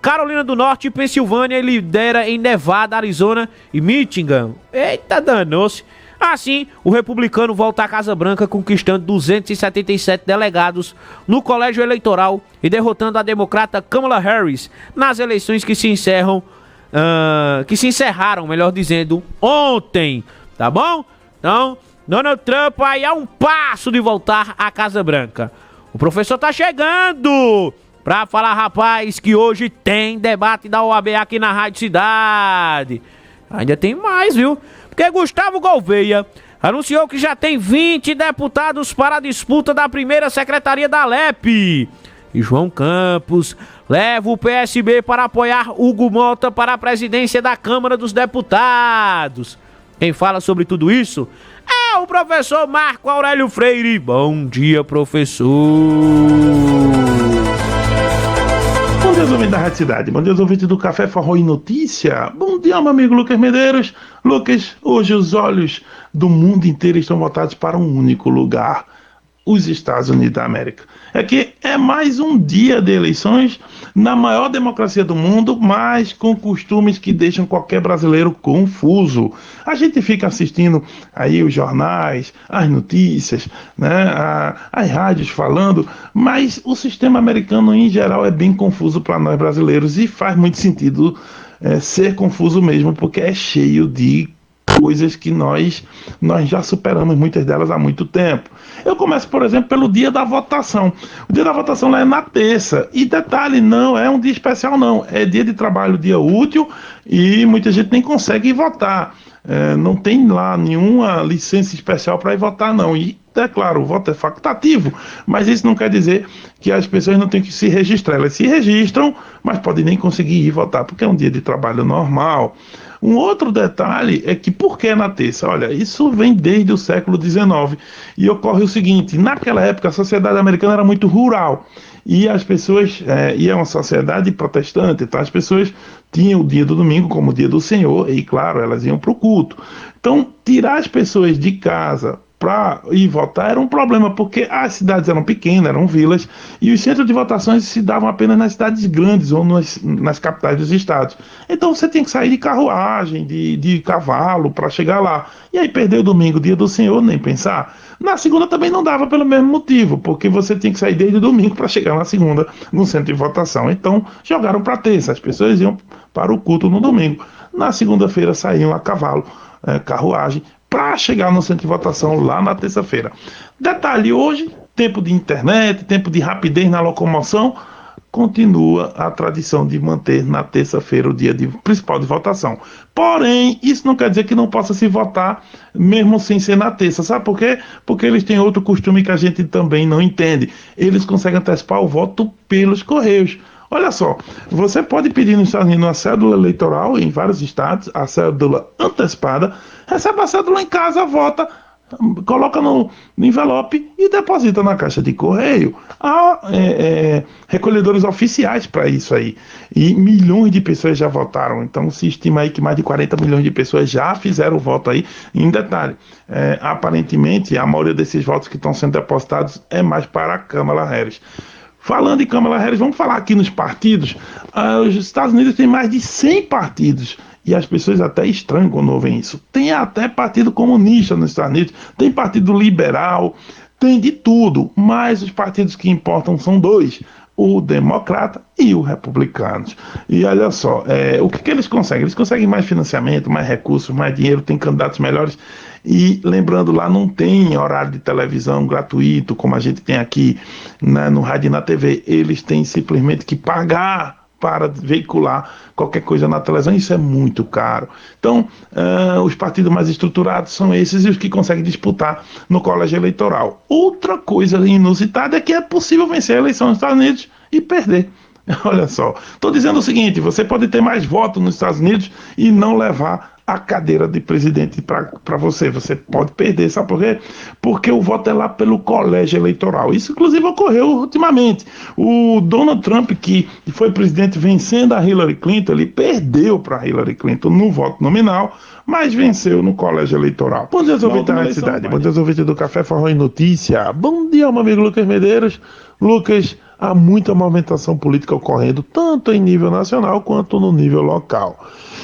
Carolina do Norte e Pensilvânia lidera em Nevada, Arizona e Michigan. Eita, danou-se. Assim, o republicano volta à Casa Branca conquistando 277 delegados no colégio eleitoral e derrotando a democrata Kamala Harris nas eleições que se encerraram, melhor dizendo, ontem, tá bom? Então, Donald Trump aí a um passo de voltar à Casa Branca. O professor tá chegando pra falar, rapaz, que hoje tem debate da OAB aqui na Rádio Cidade. Ainda tem mais, viu? Porque Gustavo Gouveia anunciou que já tem 20 deputados para a disputa da primeira secretaria da Alep. E João Campos leva o PSB para apoiar Hugo Mota para a presidência da Câmara dos Deputados. Quem fala sobre tudo isso é o professor Marco Aurélio Freire. Bom dia, professor. Bom dia, ouvintes da Rádio Cidade. Bom dia, ouvintes do Café Forró e Notícia. Bom dia, meu amigo Lucas Medeiros. Lucas, hoje os olhos do mundo inteiro estão voltados para um único lugar: os Estados Unidos da América. É que é mais um dia de eleições na maior democracia do mundo, mas com costumes que deixam qualquer brasileiro confuso. A gente fica assistindo aí os jornais, as notícias, né, as rádios falando, mas o sistema americano em geral é bem confuso para nós brasileiros e faz muito sentido ser confuso mesmo, porque é cheio de coisas que nós já superamos muitas delas há muito tempo. Eu começo, por exemplo, pelo dia da votação. O dia da votação lá é na terça. E detalhe, não é um dia especial, não. É dia de trabalho, dia útil, e muita gente nem consegue ir votar. Não tem lá nenhuma licença especial para ir votar, não. E, é claro, o voto é facultativo, mas isso não quer dizer que as pessoas não têm que se registrar. Elas se registram, mas podem nem conseguir ir votar, porque é um dia de trabalho normal. Um outro detalhe é que, por que na terça? Olha, isso vem desde o século XIX, e ocorre o seguinte: naquela época a sociedade americana era muito rural, e as pessoas, e é uma sociedade protestante, então as pessoas tinham o dia do domingo como o dia do Senhor, e claro, elas iam para o culto. Então, tirar as pessoas de casa para ir votar era um problema, porque as cidades eram pequenas, eram vilas, e os centros de votações se davam apenas nas cidades grandes ou nas capitais dos estados. Então você tinha que sair de carruagem, de cavalo para chegar lá. E aí perder o domingo, dia do Senhor, nem pensar. Na segunda também não dava pelo mesmo motivo, porque você tinha que sair desde o domingo para chegar na segunda no centro de votação. Então jogaram para terça, as pessoas iam para o culto no domingo. Na segunda-feira saíam a cavalo, carruagem, para chegar no centro de votação lá na terça-feira. Detalhe, hoje, tempo de internet, tempo de rapidez na locomoção, continua a tradição de manter na terça-feira o dia principal de votação. Porém, isso não quer dizer que não possa se votar mesmo sem ser na terça. Sabe por quê? Porque eles têm outro costume que a gente também não entende. Eles conseguem antecipar o voto pelos correios. Olha só, você pode pedir nos Estados Unidos uma cédula eleitoral em vários estados, a cédula antecipada, recebe a cédula em casa, vota, coloca no envelope e deposita na caixa de correio. Há recolhedores oficiais para isso aí. E milhões de pessoas já votaram. Então se estima aí que mais de 40 milhões de pessoas já fizeram o voto aí. Em detalhe, aparentemente a maioria desses votos que estão sendo depositados é mais para a Kamala Harris. Falando em Kamala Harris, vamos falar aqui nos partidos. Os Estados Unidos têm mais de 100 partidos. E as pessoas até estranham quando ouvem isso. Tem até partido comunista nos Estados Unidos, tem partido liberal, tem de tudo. Mas os partidos que importam são dois: o democrata e o republicano. E olha só, o que eles conseguem? Eles conseguem mais financiamento, mais recursos, mais dinheiro, tem candidatos melhores. E lembrando, lá não tem horário de televisão gratuito, como a gente tem aqui no rádio e na TV. Eles têm simplesmente que pagar para veicular qualquer coisa na televisão. Isso é muito caro. Então, os partidos mais estruturados são esses, e os que conseguem disputar no colégio eleitoral. Outra coisa inusitada é que é possível vencer a eleição nos Estados Unidos e perder. Olha só, estou dizendo o seguinte: você pode ter mais votos nos Estados Unidos e não levar a cadeira de presidente para você. Você pode perder, sabe por quê? Porque o voto é lá pelo colégio eleitoral. Isso, inclusive, ocorreu ultimamente. O Donald Trump, que foi presidente vencendo a Hillary Clinton, ele perdeu para Hillary Clinton no voto nominal, mas venceu no colégio eleitoral. Bom dia, ouvintes da cidade. Bom dia, ouvintes do Café Forró e Notícia. Bom dia, meu amigo Lucas Medeiros. Lucas, há muita movimentação política ocorrendo, tanto em nível nacional quanto no nível local.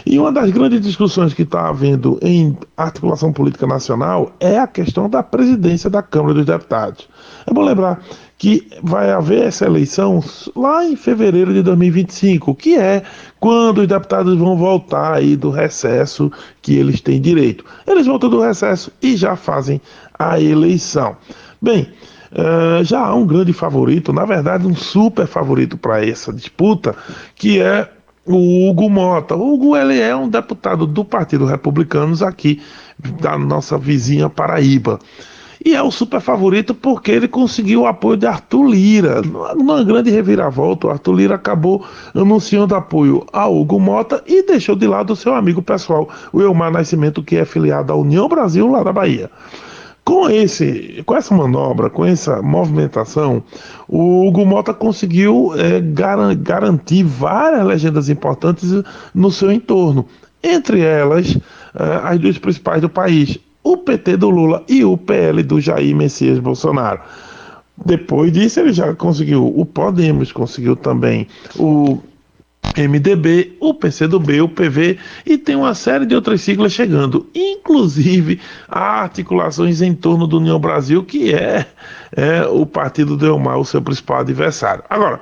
E uma das grandes discussões que está havendo em articulação política nacional é a questão da presidência da Câmara dos Deputados. É bom lembrar que vai haver essa eleição lá em fevereiro de 2025, que é quando os deputados vão voltar aí do recesso que eles têm direito. Eles voltam do recesso e já fazem a eleição. Bem, já há um grande favorito, na verdade um super favorito para essa disputa, que é o Hugo Mota. O Hugo, ele é um deputado do Partido Republicanos aqui da nossa vizinha Paraíba. E é o super favorito porque ele conseguiu o apoio de Arthur Lira. Numa grande reviravolta, o Arthur Lira acabou anunciando apoio a Hugo Mota e deixou de lado o seu amigo pessoal, o Elmar Nascimento, que é filiado à União Brasil, lá da Bahia. Com essa manobra, com essa movimentação, o Hugo Mota conseguiu garantir várias legendas importantes no seu entorno. Entre elas, as duas principais do país, o PT do Lula e o PL do Jair Messias Bolsonaro. Depois disso, ele já conseguiu o Podemos, conseguiu também o MDB, o PCdoB, o PV, e tem uma série de outras siglas chegando, inclusive há articulações em torno do União Brasil, que é o partido do Elmar, o seu principal adversário. Agora,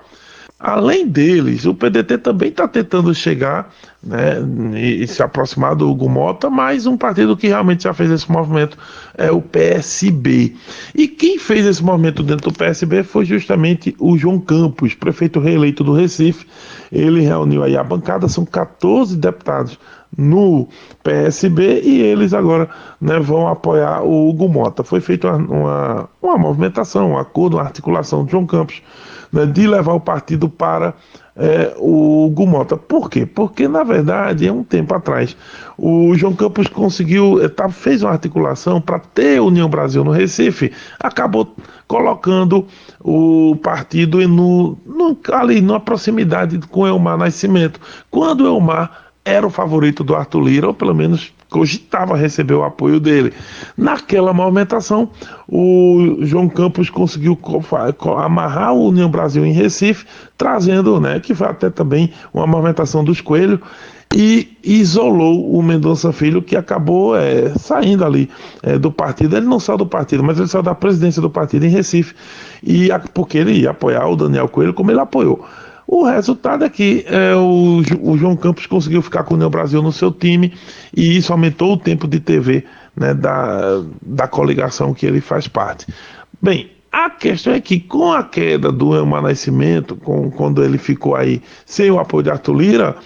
além deles, o PDT também está tentando chegar, né, e se aproximar do Hugo Mota, mas um partido que realmente já fez esse movimento é o PSB. E quem fez esse movimento dentro do PSB foi justamente o João Campos, prefeito reeleito do Recife. Ele reuniu aí a bancada, são 14 deputados no PSB e eles agora, né, vão apoiar o Hugo Mota. Foi feita uma movimentação, um acordo, uma articulação de João Campos, né, de levar o partido para o Hugo Mota. Por quê? Porque, na verdade, um tempo atrás, o João Campos fez uma articulação para ter União Brasil no Recife, acabou colocando o partido ali na proximidade com o Elmar Nascimento, quando o Elmar era o favorito do Arthur Lira, ou pelo menos cogitava receber o apoio dele. Naquela movimentação, o João Campos conseguiu amarrar o União Brasil em Recife, trazendo, né, que foi até também uma movimentação dos Coelhos, e isolou o Mendonça Filho, que acabou saindo ali do partido. Ele não saiu do partido, mas ele saiu da presidência do partido em Recife, porque ele ia apoiar o Daniel Coelho como ele apoiou. O resultado é que o João Campos conseguiu ficar com o União Brasil no seu time, e isso aumentou o tempo de TV, né, da coligação que ele faz parte. Bem, a questão é que com a queda do Elmar Nascimento, quando ele ficou aí sem o apoio de Arthur Lira,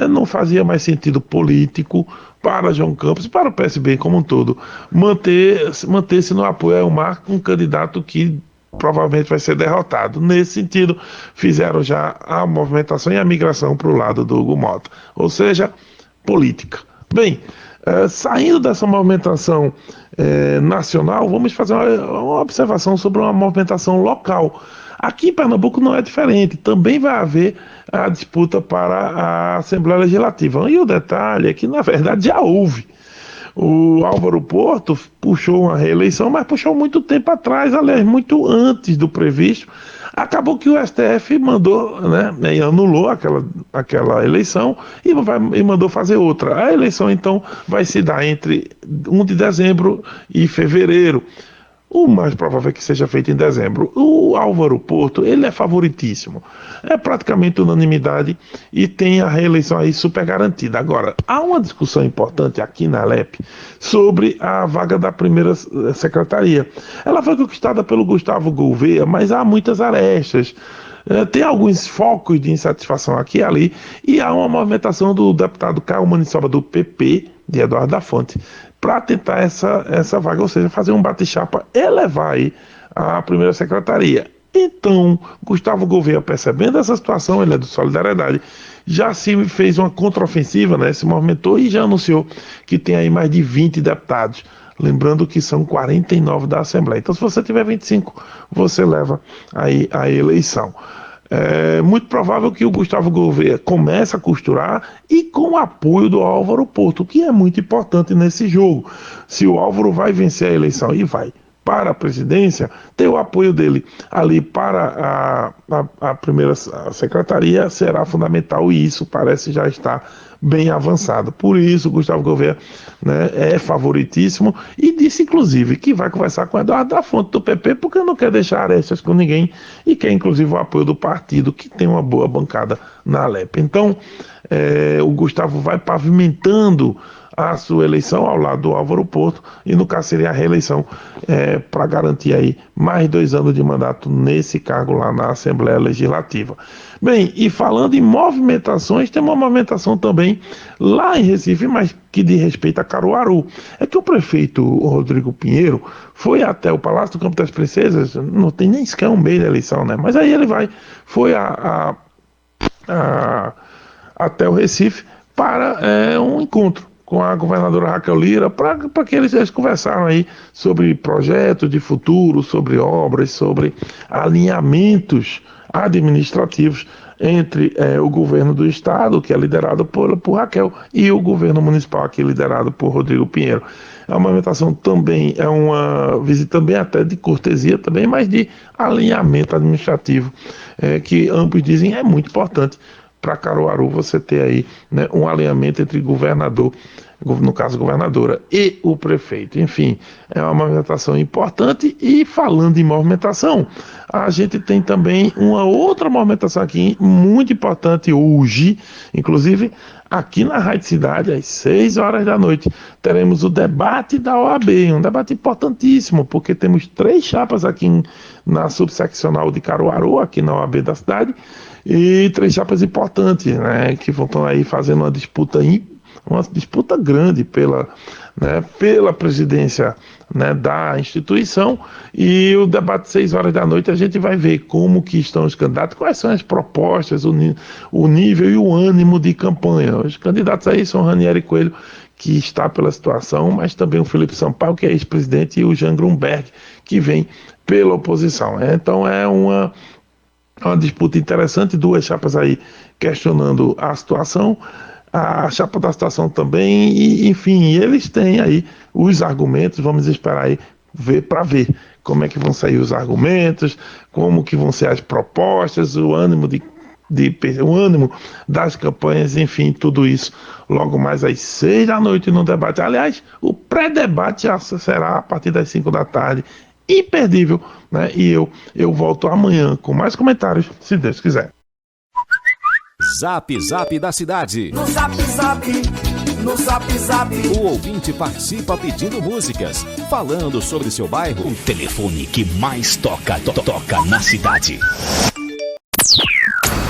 não fazia mais sentido político para João Campos e para o PSB como um todo manter-se no apoio a Elmar, um candidato que provavelmente vai ser derrotado. Nesse sentido, fizeram já a movimentação e a migração para o lado do Hugo Mota, ou seja, política. Bem, saindo dessa movimentação nacional, vamos fazer uma observação sobre uma movimentação local. Aqui em Pernambuco não é diferente, também vai haver a disputa para a Assembleia Legislativa. E o detalhe é que, na verdade, já houve. O Álvaro Porto puxou uma reeleição, mas puxou muito tempo atrás, aliás, muito antes do previsto. Acabou que o STF mandou, né, e anulou aquela eleição e mandou fazer outra. A eleição, então, vai se dar entre 1 de dezembro e fevereiro. O mais provável é que seja feito em dezembro. O Álvaro Porto, ele é favoritíssimo. É praticamente unanimidade e tem a reeleição aí super garantida. Agora, há uma discussão importante aqui na Alep sobre a vaga da primeira secretaria. Ela foi conquistada pelo Gustavo Gouveia, mas há muitas arestas. Tem alguns focos de insatisfação aqui e ali, e há uma movimentação do deputado Caio Maniçoba do PP, de Eduardo da Fonte, para tentar essa vaga, ou seja, fazer um bate-chapa, elevar aí a primeira secretaria. Então, Gustavo Gouveia, percebendo essa situação, ele é do Solidariedade, já se fez uma contraofensiva, né? Se movimentou e já anunciou que tem aí mais de 20 deputados. Lembrando que são 49 da Assembleia. Então, se você tiver 25, você leva aí a eleição. É muito provável que o Gustavo Gouveia comece a costurar e com o apoio do Álvaro Porto, que é muito importante nesse jogo. Se o Álvaro vai vencer a eleição e vai para a presidência, ter o apoio dele ali para a primeira secretaria será fundamental e isso parece já estar bem avançado. Por isso, o Gustavo Gouveia, né, é favoritíssimo e disse, inclusive, que vai conversar com o Eduardo da Fonte do PP porque não quer deixar arestas com ninguém e quer, inclusive, o apoio do partido, que tem uma boa bancada na Alep. Então, o Gustavo vai pavimentando a sua eleição ao lado do Álvaro Porto e no caso seria a reeleição para garantir aí mais 2 anos de mandato nesse cargo lá na Assembleia Legislativa. Bem, e falando em movimentações, tem uma movimentação também lá em Recife, mas que diz respeito a Caruaru. É que o prefeito Rodrigo Pinheiro foi até o Palácio do Campo das Princesas, não tem nem sequer um mês da eleição, né? Mas aí ele foi até o Recife para um encontro com a governadora Raquel Lira, para que eles conversaram aí sobre projetos de futuro, sobre obras, sobre alinhamentos administrativos entre o governo do estado, que é liderado por Raquel, e o governo municipal, que é liderado por Rodrigo Pinheiro. É uma movimentação também, é uma visita também até de cortesia também, mas de alinhamento administrativo, que ambos dizem é muito importante para Caruaru você ter aí, né, um alinhamento entre governador, no caso governadora, e o prefeito. Enfim, é uma movimentação importante. E falando em movimentação, a gente tem também uma outra movimentação aqui muito importante hoje, inclusive aqui na Rádio Cidade, às 6 horas da noite, teremos o debate da OAB, um debate importantíssimo, porque temos 3 chapas aqui na subseccional de Caruaru, aqui na OAB da cidade, e 3 chapas importantes, né, que vão estar aí fazendo uma disputa grande pela presidência, né, da instituição. E o debate 6 horas da noite a gente vai ver como que estão os candidatos, quais são as propostas, o nível e o ânimo de campanha. Os candidatos aí são Ranieri Coelho, que está pela situação, mas também o Felipe Sampaio, que é ex-presidente, e o Jean Grunberg, que vem pela oposição. Então é uma disputa interessante, 2 chapas aí questionando a situação, a chapa da situação também, e enfim, eles têm aí os argumentos. Vamos esperar aí para ver como é que vão sair os argumentos, como que vão ser as propostas, o ânimo o ânimo das campanhas, enfim, tudo isso logo mais às 6 da noite no debate. Aliás, o pré-debate já será a partir das 5 da tarde, imperdível, né? E eu volto amanhã com mais comentários, se Deus quiser. Zap Zap da Cidade. No Zap Zap, no Zap Zap. O ouvinte participa pedindo músicas, falando sobre seu bairro. O telefone que mais toca na cidade.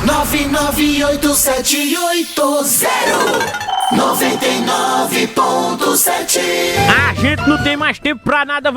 998780997. A gente não tem mais tempo pra nada.